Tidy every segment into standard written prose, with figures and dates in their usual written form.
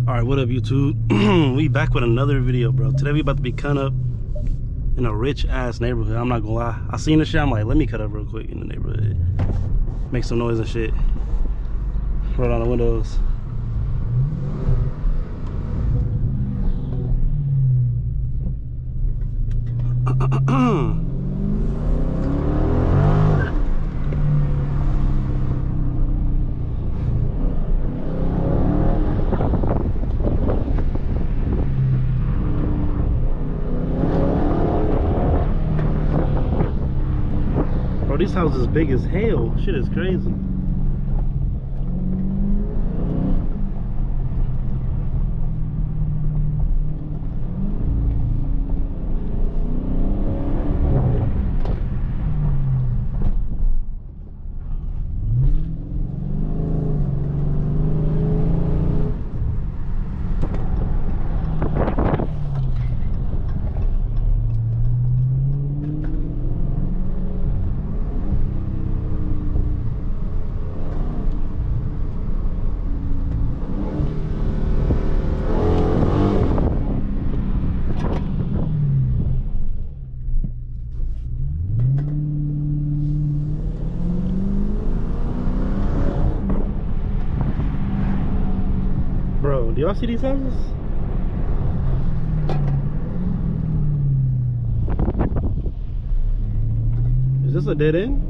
Alright, what up YouTube? We back with another video, bro. Today we about to be cutting up in a rich ass neighborhood. I'm not gonna lie, I seen this shit, I'm like, let me cut up real quick in the neighborhood, make some noise and shit, roll down the windows. Bro, these houses is big as hell. Shit is crazy. Bro, do y'all see these houses? Is this a dead end?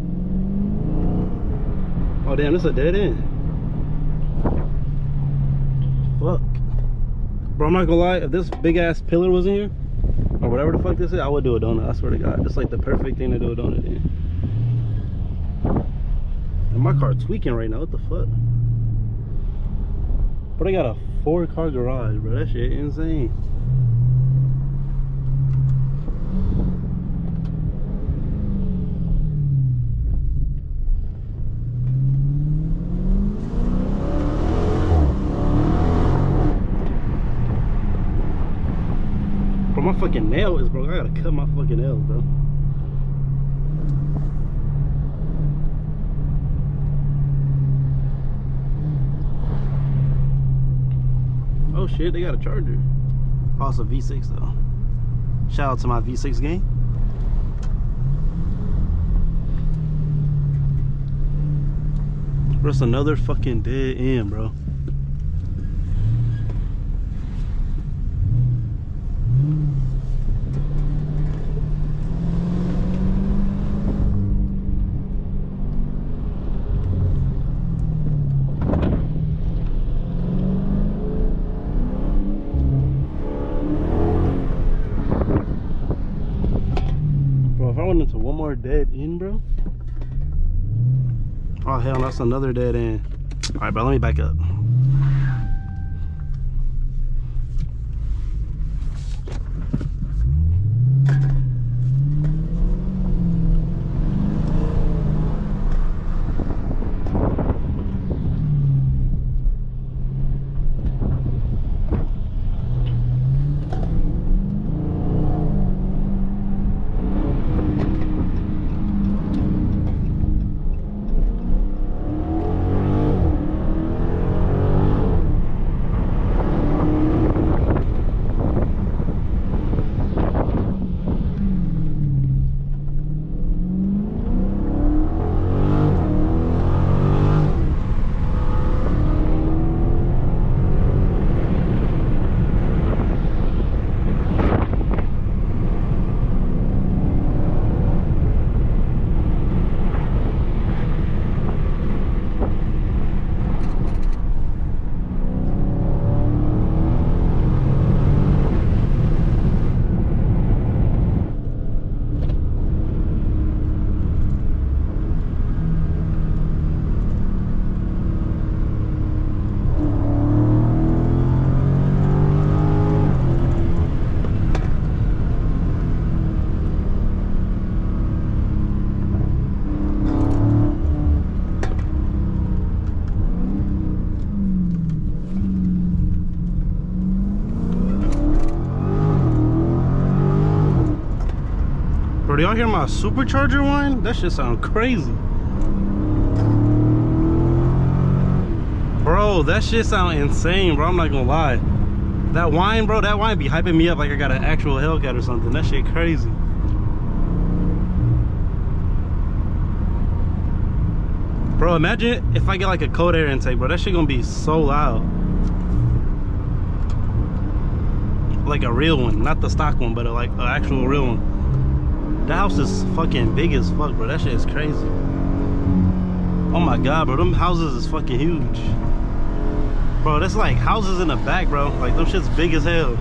Oh damn, this is a dead end. Fuck. Bro, I'm not gonna lie, if this big ass pillar was in here, or whatever the fuck this is, I would do a donut, I swear to God. This is like the perfect thing to do a donut in. And my car tweaking right now, what the fuck? But I got a 4-car garage, bro. That shit insane. Bro, my fucking nail is broke. I gotta cut my fucking nails, bro. Oh shit, they got a charger. Oh, it's a V6 though. Shout out to my V6 gang. Bro, it's another fucking dead end, bro. If I went into one more dead end, bro. Oh hell, that's another dead end. All right, bro, let me back up. Bro, do y'all hear my supercharger whine? That shit sound crazy. Bro, Bro, that shit sound insane, bro. I'm not gonna lie. That wine, bro, that wine be hyping me up like I got an actual Hellcat or something. That shit crazy. Bro, imagine if I get like a cold air intake, bro. That shit gonna be so loud. Like a real one, not the stock one, but like an actual real one. That house is fucking big as fuck, bro. That shit is crazy. Oh my god, bro, them houses is fucking huge. Bro, that's like houses in the back, bro. Like them shit's big as hell.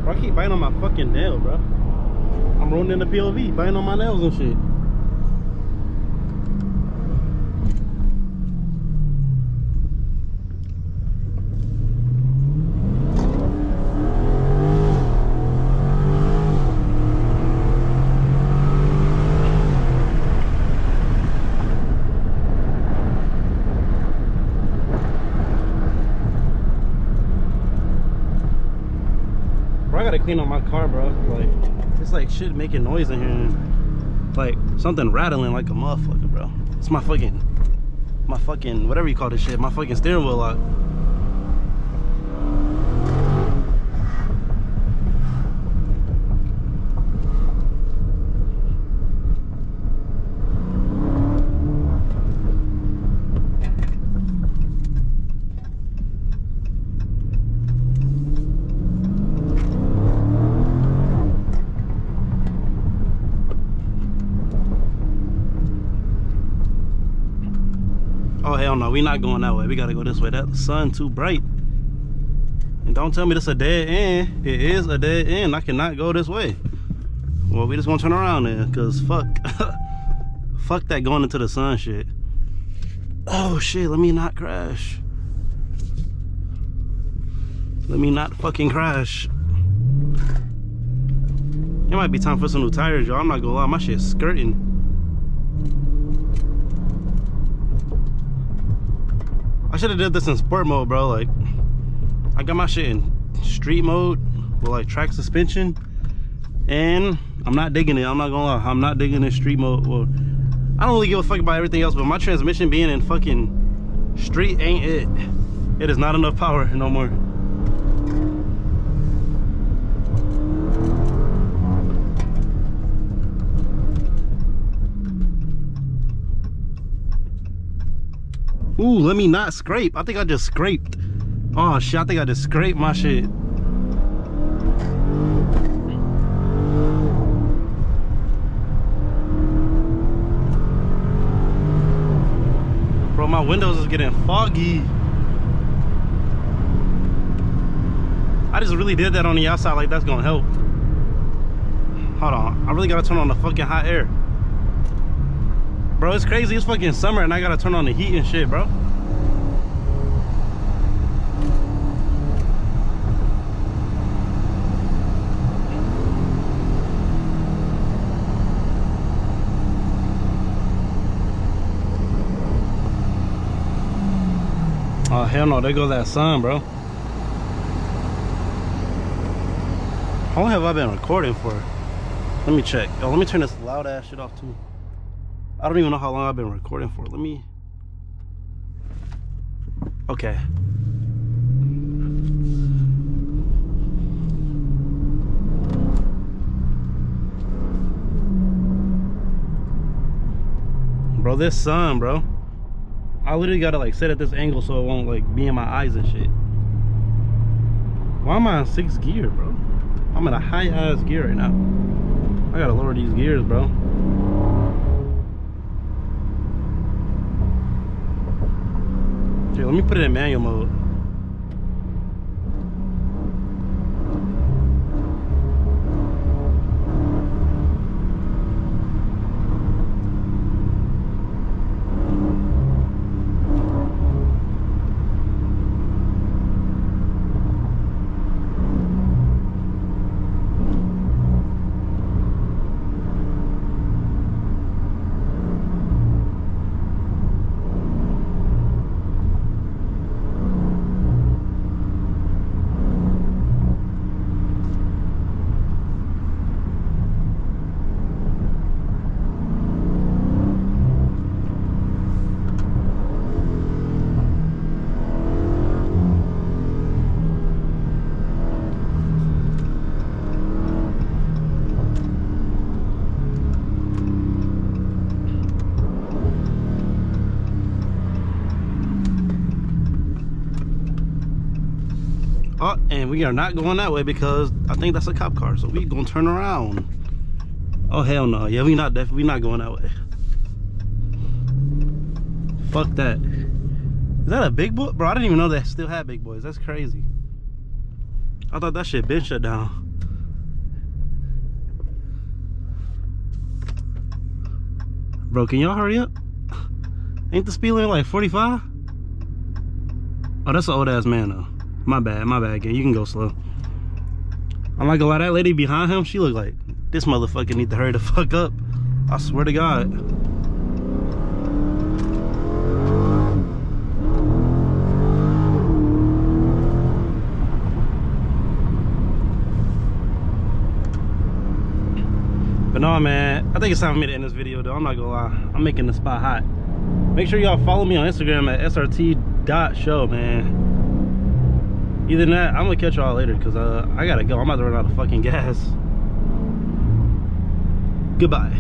Bro, I keep biting on my fucking nail, bro. I'm rolling in the POV, biting on my nails and shit. Bro, I gotta clean up my car, bro. Like, it's like shit making noise in here. Like something rattling like a motherfucker, bro. It's my fucking whatever you call this shit, my fucking steering wheel lock. Oh hell no, we not going that way. We gotta go this way. That sun too bright. And don't tell me this a dead end. It is a dead end. I cannot go this way. Well, we just gonna turn around then, cause fuck. Fuck that going into the sun shit. Oh shit, let me not crash. Let me not fucking crash. It might be time for some new tires, y'all. I'm not gonna lie, my shit's skirting. I should have did this in sport mode, bro. Like, I got my shit in street mode with like track suspension, and I'm not digging it. I'm not gonna lie, I'm not digging this street mode. Well, I don't really give a fuck about everything else, but my transmission being in fucking street ain't it. It is not enough power no more. Ooh, let me not scrape. I think I just scraped. Oh shit, I think I just scraped my shit. Bro, my windows is getting foggy. I just really did that on the outside, like that's gonna help. Hold on, I really gotta turn on the fucking hot air. Bro, it's crazy, it's fucking summer and I gotta turn on the heat and shit, bro. Oh hell no, there goes that sun, bro. How long have I been recording for? Let me check. Oh, let me turn this loud ass shit off too. I don't even know how long I've been recording for. Let me... Okay. Bro, this sun, bro. I literally gotta like set at this angle so it won't like be in my eyes and shit. Why am I on 6th gear, bro? I'm in a high ass gear right now. I gotta lower these gears, bro. Here, let me put it in manual mode. spot, and we are not going that way because I think that's a cop car. So we gonna turn around. Oh hell no! Yeah, we not going that way. Fuck that. Is that a big boy, bro? I didn't even know they still had big boys. That's crazy. I thought that shit been shut down. Bro, can y'all hurry up? Ain't the speed limit like 45? Oh, that's an old ass man though. My bad, gang. You can go slow. I'm not gonna lie, that lady behind him, she look like this motherfucker need to hurry the fuck up. I swear to God. But no, man, I think it's time for me to end this video though. I'm not gonna lie, I'm making the spot hot. Make sure y'all follow me on Instagram at srt.show, man. Either than that, I'm gonna catch y'all later because I gotta go. I'm about to run out of fucking gas. Goodbye.